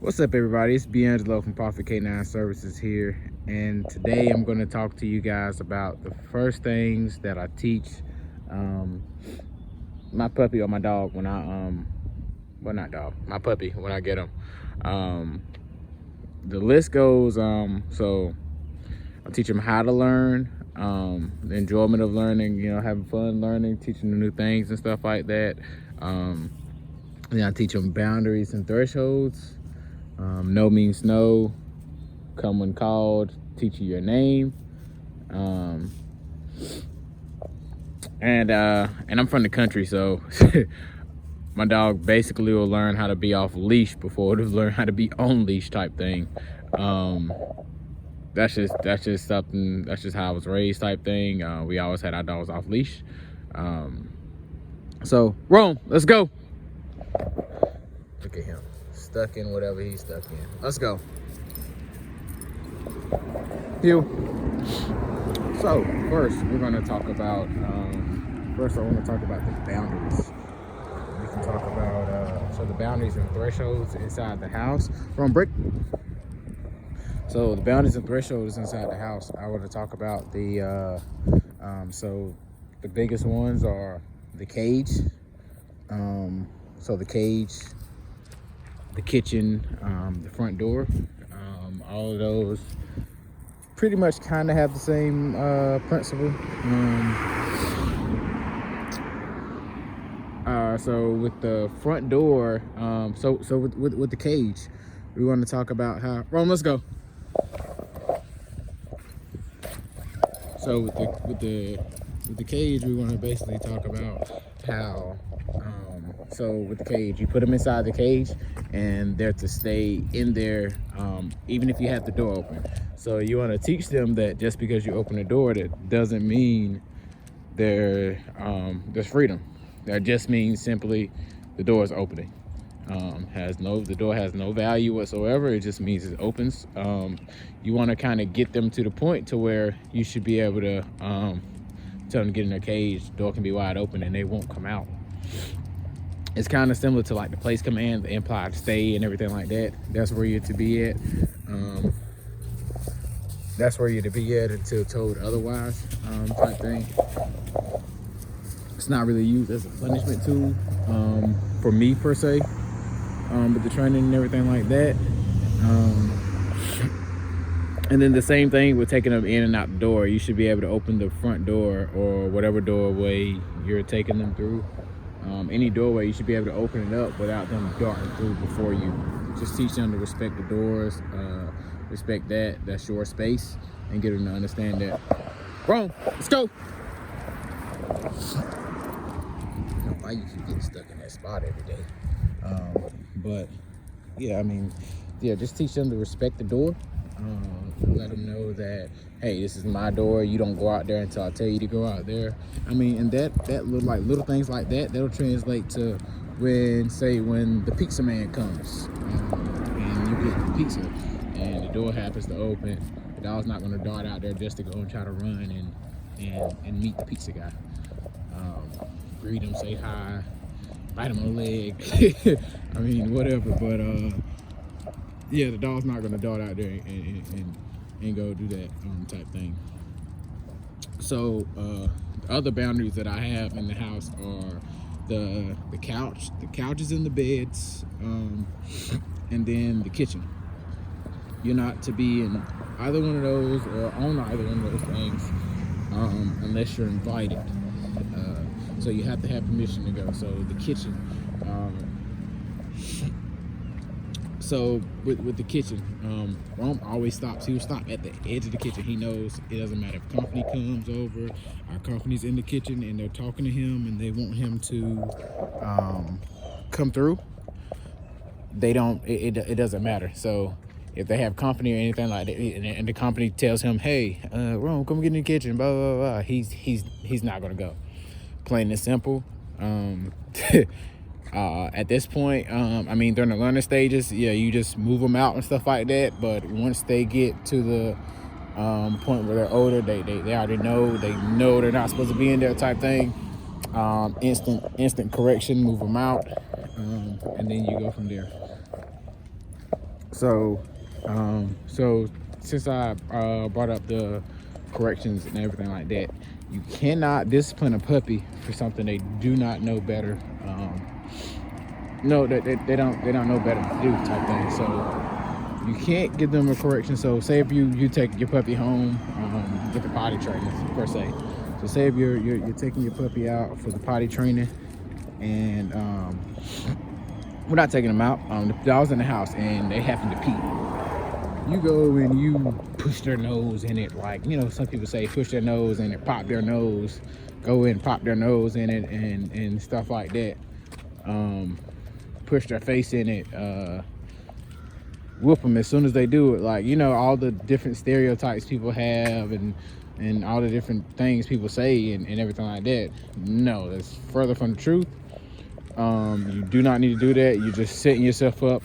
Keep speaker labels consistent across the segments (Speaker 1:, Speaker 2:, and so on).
Speaker 1: What's up, everybody? It's D'Angelo from Prophet K9 Services here, and today I'm going to talk to you guys about the first things that I teach my puppy or my dog when well, not dog, my puppy when I get him. The list goes, so I teach him how to learn, the enjoyment of learning, having fun learning, teaching them new things and stuff like that. Then I teach them boundaries and thresholds. No means no. Come when called. Teach you your name. And I'm from the country, so my dog basically will learn how to be off leash before it'll learn how to be on leash type thing. That's just something. That's just how I was raised type thing. We always had our dogs off leash. So Rome, let's go. Look at him, stuck in whatever he's stuck in. Let's go. Hugh. So first, we're going to talk about. First, I want to talk about the boundaries. We can talk about so the boundaries and thresholds inside the house. From brick. So the boundaries and thresholds inside the house. I want to talk about the. So the biggest ones are the cage. So the cage, the kitchen, the front door, all of those pretty much kind of have the same principle. So with the front door, so with the cage, we want to talk about how. Rome, let's go. So with the cage, we want to basically talk about how. So with the cage, you put them inside the cage, and they're to stay in there, even if you have the door open. So you want to teach them that just because you open the door, that doesn't mean there's freedom. That just means simply the door is opening. The door has no value whatsoever. It just means it opens. You want to kind of get them to the point to where you should be able to tell them to get in their cage. The door can be wide open and they won't come out. It's kind of similar to like the place command, the implied stay and everything like that. That's where you're to be at. That's where you're to be at until told otherwise, type thing. It's not really used as a punishment tool for me per se, with the training and everything like that. And then the same thing with taking them in and out the door. You should be able to open the front door or whatever doorway you're taking them through. Any doorway, you should be able to open it up without them darting through before you. Just teach them to respect the doors, respect that's your space, and get them to understand that. Bro, let's go. Why you keep getting stuck in that spot every day? But yeah, just teach them to respect the door. Let them know that, hey, this is my door. You don't go out there until I tell you to go out there. And that little things like that, that'll translate to when the pizza man comes, and you get the pizza, and the door happens to open. The dog's not going to dart out there just to go and try to run and meet the pizza guy. Greet him, say hi, bite him on the leg. Whatever. But yeah, the dog's not gonna dart out there and go do that type thing. So the other boundaries that I have in the house are the couches and the beds, and then the kitchen. You're not to be in either one of those or on either one of those things unless you're invited. So you have to have permission to go. So the kitchen. So with the kitchen, Rome always stops. He'll stop at the edge of the kitchen. He knows it doesn't matter if company comes over, our company's in the kitchen and they're talking to him and they want him to come through. It doesn't matter. So if they have company or anything like that, and the company tells him, hey, Rome, come get in the kitchen, blah, blah, blah, he's not gonna go. Plain and simple. At this point, during the learning stages, yeah, you just move them out and stuff like that. But once they get to the point where they're older, they already know. They know they're not supposed to be in there type thing. Instant correction, move them out, and then you go from there. So since I brought up the corrections and everything like that, you cannot discipline a puppy for something they do not know better. No, they don't know better to do type thing. So you can't give them a correction. So say if you take your puppy home, get the potty training per se. So say if you're taking your puppy out for the potty training, and we're not taking them out. The dog's in the house and they happen to pee. You go and you push their nose in it, like, you know, some people say push their nose in it, pop their nose, go in, pop their nose in it, and stuff like that. Push their face in it, whoop them as soon as they do it. Like, you know, all the different stereotypes people have and all the different things people say and everything like that. No, that's further from the truth. You do not need to do that. You're just setting yourself up,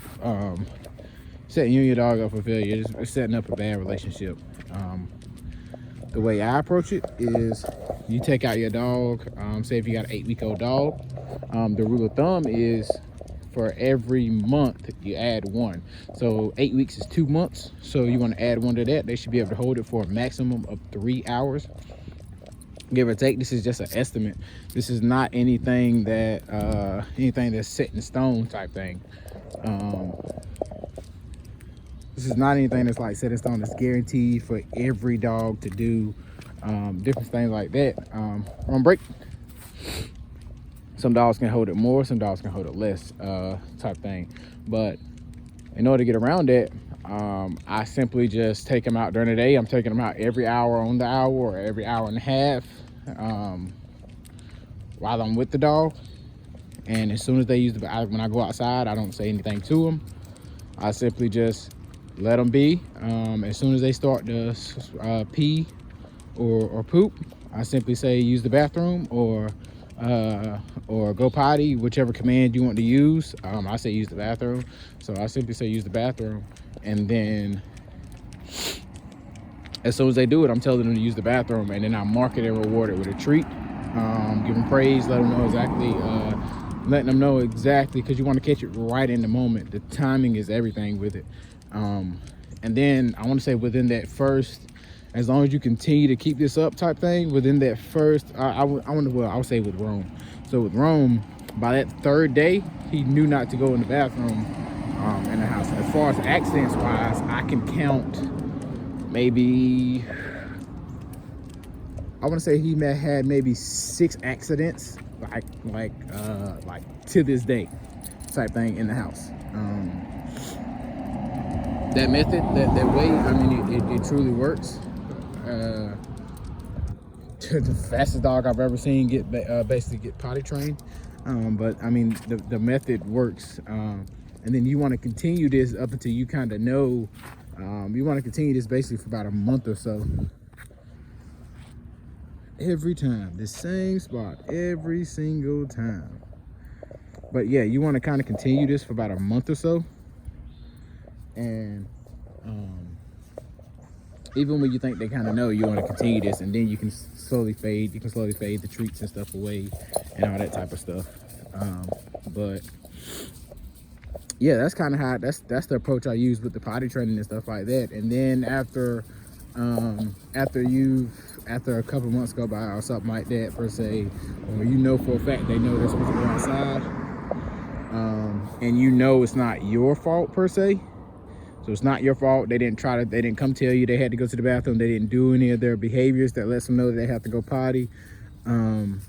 Speaker 1: setting you and your dog up for failure. It's setting up a bad relationship. The way I approach it is you take out your dog, say if you got an 8-week-old dog, the rule of thumb is for every month you add one. So 8 weeks is 2 months, so you want to add one to that. They should be able to hold it for a maximum of 3 hours, give or take. This is just an estimate. This is not anything that's set in stone type thing. This is not anything that's like set in stone. It's guaranteed for every dog to do. Different things like that. On break, some dogs can hold it more, some dogs can hold it less, type thing. But in order to get around that, I simply just take them out during the day. I'm taking them out every hour on the hour or every hour and a half, while I'm with the dog. And as soon as they when I go outside, I don't say anything to them. I simply just let them be. As soon as they start to pee or poop, I simply say use the bathroom or go potty, whichever command you want to use. I say use the bathroom, so I simply say use the bathroom, and then as soon as they do it, I'm telling them to use the bathroom, and then I mark it and reward it with a treat. Give them praise, let them know exactly, letting them know exactly, because you want to catch it right in the moment. The timing is everything with it. And then I want to say within that first, as long as you continue to keep this up type thing, within that first, I would say with Rome. So with Rome, by that third day, he knew not to go in the bathroom in the house. As far as accidents wise, I can count maybe, I want to say he had maybe 6 accidents, like to this day type thing in the house. That method, that way, I mean, it truly works. The fastest dog I've ever seen basically get potty trained. But I mean, the method works. And then you want to continue this up until you kind of know. You want to continue this basically for about a month or so. Every time, the same spot, every single time. But yeah, you want to kind of continue this for about a month or so. And even when you think they kind of know, you want to continue this, and then you can slowly fade the treats and stuff away and all that type of stuff. But yeah, that's kind of how that's the approach I use with the potty training and stuff like that. And then after a couple months go by or something like that per se, or you know for a fact they know they're supposed to go outside, and you know it's not your fault per se. So it's not your fault. They didn't come tell you they had to go to the bathroom. They didn't do any of their behaviors that lets them know that they have to go potty. And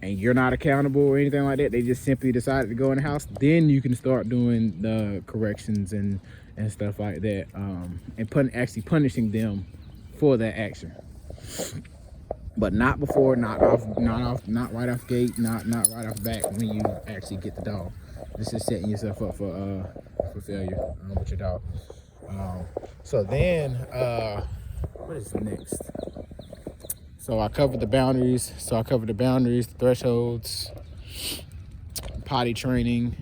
Speaker 1: you're not accountable or anything like that. They just simply decided to go in the house. Then you can start doing the corrections and stuff like that. And actually punishing them for that action. But not before, not right off gate, not right off back when you actually get the dog. This is setting yourself up for failure with your dog. So then, what is next? So I covered the boundaries. The thresholds, potty training.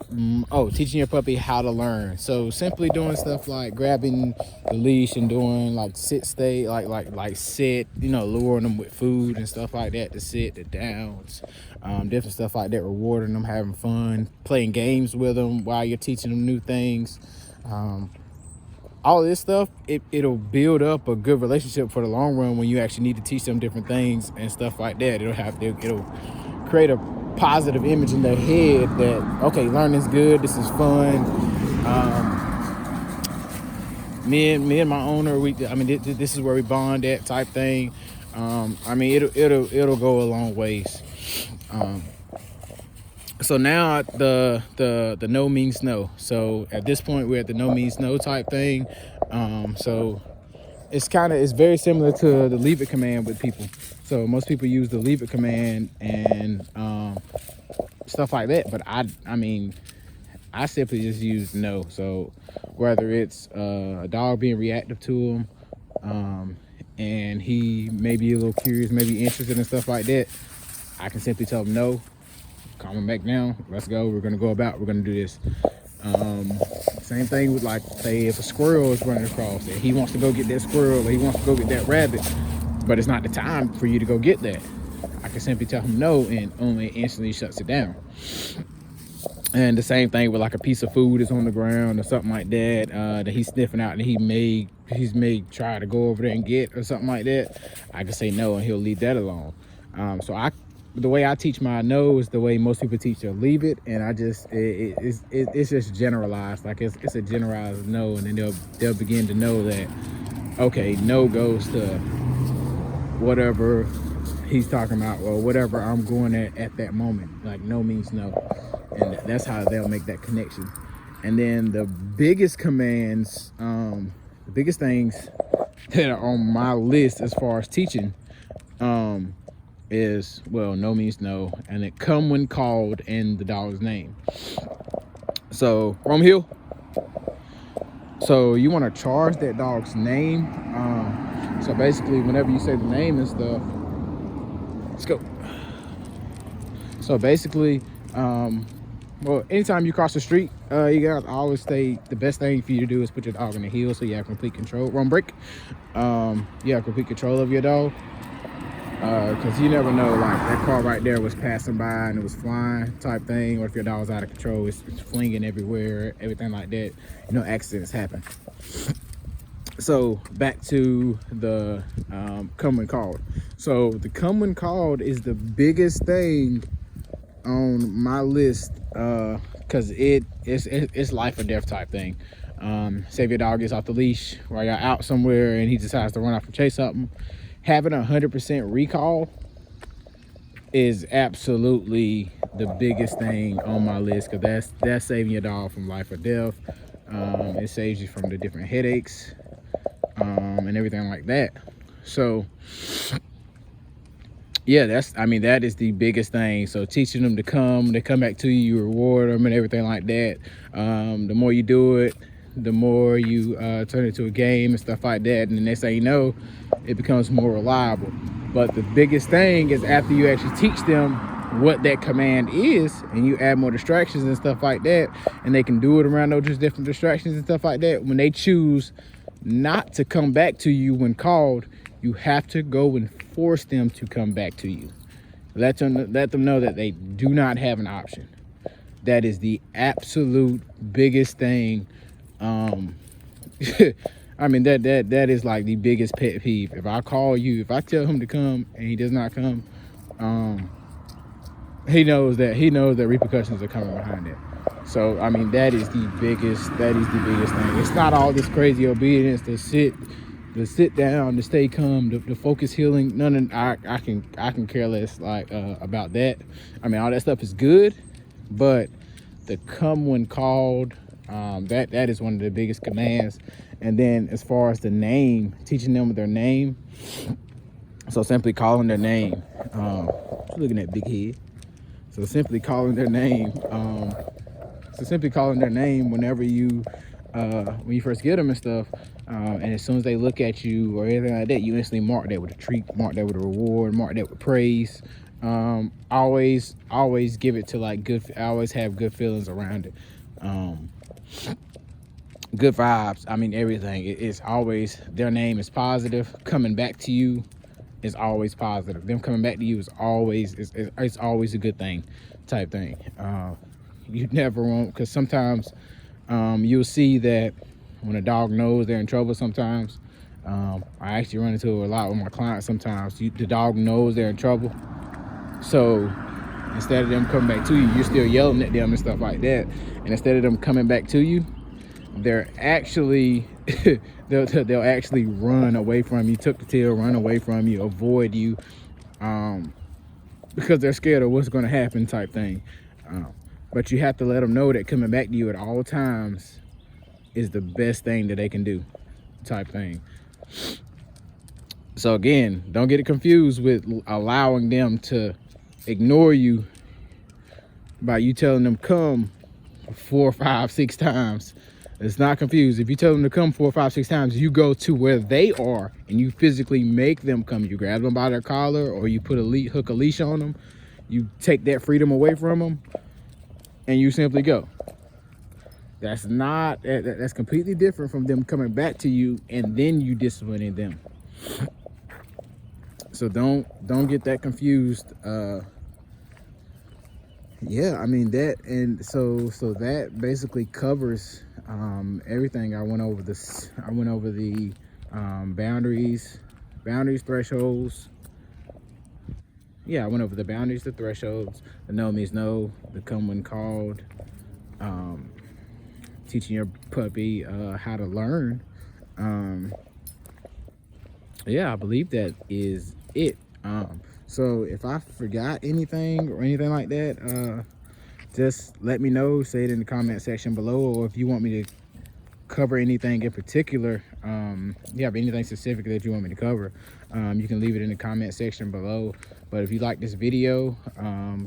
Speaker 1: Teaching your puppy how to learn. So simply doing stuff like grabbing the leash and doing like sit, stay, like sit, luring them with food and stuff like that, to sit, the downs, different stuff like that, rewarding them, having fun, playing games with them while you're teaching them new things. All of this stuff, it'll build up a good relationship for the long run when you actually need to teach them different things and stuff like that. It'll create a positive image in their head that, okay, learning's good, this is fun. Me and my owner, this is where we bond at, type thing. It'll go a long ways. So now the no means no. So at this point we're at the no means no type thing. So it's very similar to the leave it command with people. So most people use the leave it command and stuff like that, but I simply just use no. So whether it's a dog being reactive to him, and he may be a little curious, maybe interested in stuff like that, I can simply tell him no, calm him back down, let's go, we're gonna do this. Same thing with, like, say if a squirrel is running across and he wants to go get that squirrel or he wants to go get that rabbit, but it's not the time for you to go get that, I can simply tell him no, and only instantly shuts it down. And the same thing with, like, a piece of food is on the ground or something like that, that he's sniffing out and he's may try to go over there and get, or something like that, I can say no and he'll leave that alone. The way I teach my no is the way most people teach their leave it, and it's just generalized. Like it's a generalized no, and then they'll begin to know that, okay, no goes to whatever he's talking about or whatever I'm going at that moment. Like no means no, and that's how they'll make that connection. And then the biggest commands, the biggest things that are on my list as far as teaching, is, well, no means no, and it come when called and the dog's name. So Rome Hill, so you want to charge that dog's name. So basically whenever you say the name and stuff, let's go. So basically, anytime you cross the street, you gotta always say the best thing for you to do is put your dog in the heel so you have complete control. Run break. You have complete control of your dog. Because you never know, like that car right there was passing by and it was flying type thing, or if your dog's out of control, it's flinging everywhere, everything like that. Accidents happen. So back to the come when called. So the come when called is the biggest thing on my list, because it's life or death type thing. Say if your dog gets off the leash while you're out somewhere and he decides to run off and chase something, having 100% recall is absolutely the biggest thing on my list, because that's saving your dog from life or death. It saves you from the different headaches and everything like that. So yeah, that is the biggest thing. So teaching them to come, they come back to you, you reward them and everything like that. The more you do it, the more you turn it into a game and stuff like that, and the next thing you know, it becomes more reliable. But the biggest thing is after you actually teach them what that command is, and you add more distractions and stuff like that, and they can do it around those just different distractions and stuff like that, when they choose not to come back to you when called, you have to go and force them to come back to you. Let them know that they do not have an option. That is the absolute biggest thing. That is like the biggest pet peeve. If I call you, if I tell him to come and he does not come, he knows that repercussions are coming behind it. So that is the biggest thing. It's not all this crazy obedience, to sit down, to stay calm, the focus healing. None of I can care less about that. All that stuff is good, but the come when called, that is one of the biggest commands. And then as far as the name, teaching them their name, so simply calling their name. Looking at big head. So simply calling their name. Whenever you when you first get them and stuff, and as soon as they look at you or anything like that, you instantly mark that with a treat, mark that with a reward, mark that with praise. Always give it to like good. I always have good feelings around it. Good vibes. I mean, everything. It's always, their name is positive. Coming back to you is always positive. Them coming back to you is always, it's always a good thing, type thing. You never want, because sometimes you'll see that when a dog knows they're in trouble. Sometimes I actually run into a lot with my clients. Sometimes the dog knows they're in trouble, so instead of them coming back to you, you're still yelling at them and stuff like that, and instead of them coming back to you, they're actually they'll actually run away from you, tuck the tail, run away from you, avoid you, because they're scared of what's going to happen, type thing. But you have to let them know that coming back to you at all times is the best thing that they can do, type thing. So again, don't get it confused with allowing them to ignore you by you telling them come 4, 5, 6 times. It's not confused. If you tell them to come 4, 5, 6 times, you go to where they are and you physically make them come. You grab them by their collar, or you put hook a leash on them. You take that freedom away from them, and you simply go. That's completely different from them coming back to you and then you disciplining them. So don't get that confused. Yeah, I mean that, and so that basically covers everything. I went over the boundaries, thresholds. Yeah, I went over the boundaries, the thresholds. The no means no, the come when called, teaching your puppy how to learn. Yeah, I believe that is it. So if I forgot anything or anything like that, just let me know. Say it in the comment section below, or if you want me to cover anything in particular, you have anything specific that you want me to cover, you can leave it in the comment section below. But if you like this video,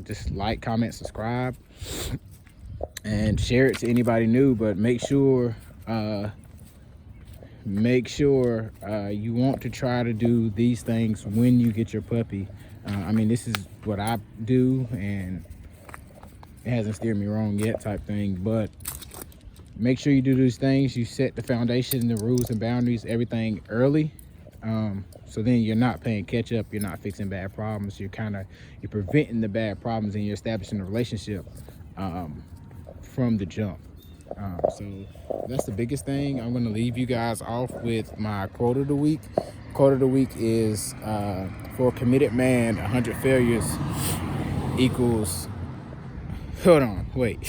Speaker 1: just like, comment, subscribe, and share it to anybody new. But make sure you want to try to do these things when you get your puppy. I mean, this is what I do, and it hasn't steered me wrong yet, type thing. But make sure you do these things. You set the foundation, the rules and boundaries, everything early. So then you're not playing catch up. You're not fixing bad problems. You're preventing the bad problems, and you're establishing a relationship from the jump. So that's the biggest thing. I'm going to leave you guys off with my quote of the week. Quote of the week is, for a committed man, 100 failures equals, hold on, wait.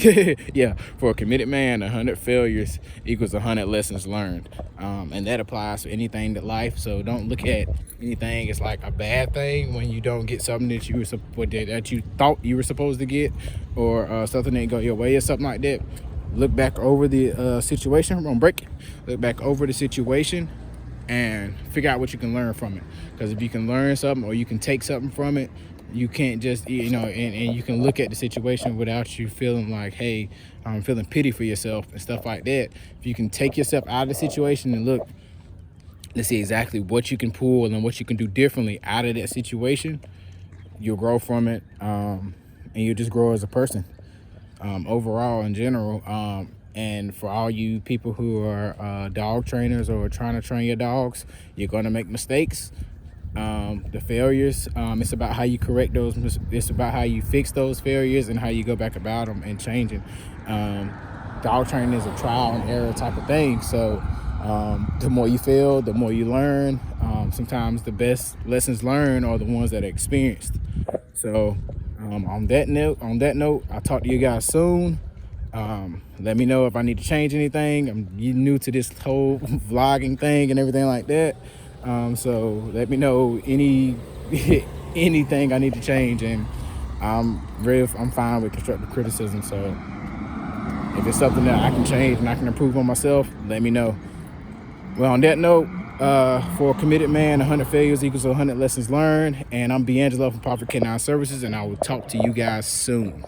Speaker 1: Yeah, for a committed man, 100 failures equals 100 lessons learned. And that applies to anything in life. So don't look at anything as like a bad thing when you don't get something that you thought you were supposed to get, or something didn't go your way or something like that. Look back over the situation. I'm gonna break it. Look back over the situation and figure out what you can learn from it. Because if you can learn something, or you can take something from it, you can't just, and you can look at the situation without you feeling like, hey, I'm feeling pity for yourself and stuff like that. If you can take yourself out of the situation and look, let's see exactly what you can pull and what you can do differently out of that situation, you'll grow from it, and you'll just grow as a person. Overall, in general, and for all you people who are dog trainers or trying to train your dogs, you're going to make mistakes. The failures, it's about how you correct those. It's about how you fix those failures and how you go back about them and changing. Dog training is a trial and error type of thing. So the more you fail, the more you learn. Sometimes the best lessons learned are the ones that are experienced. So on that note, I'll talk to you guys soon. Let me know if I need to change anything. I'm new to this whole vlogging thing and everything like that. So let me know anything I need to change, and I'm fine with constructive criticism. So if it's something that I can change and I can improve on myself, let me know. Well, on that note, for a committed man, 100 failures equals 100 lessons learned. And I'm D'Angelo from Profit K9 Services, and I will talk to you guys soon.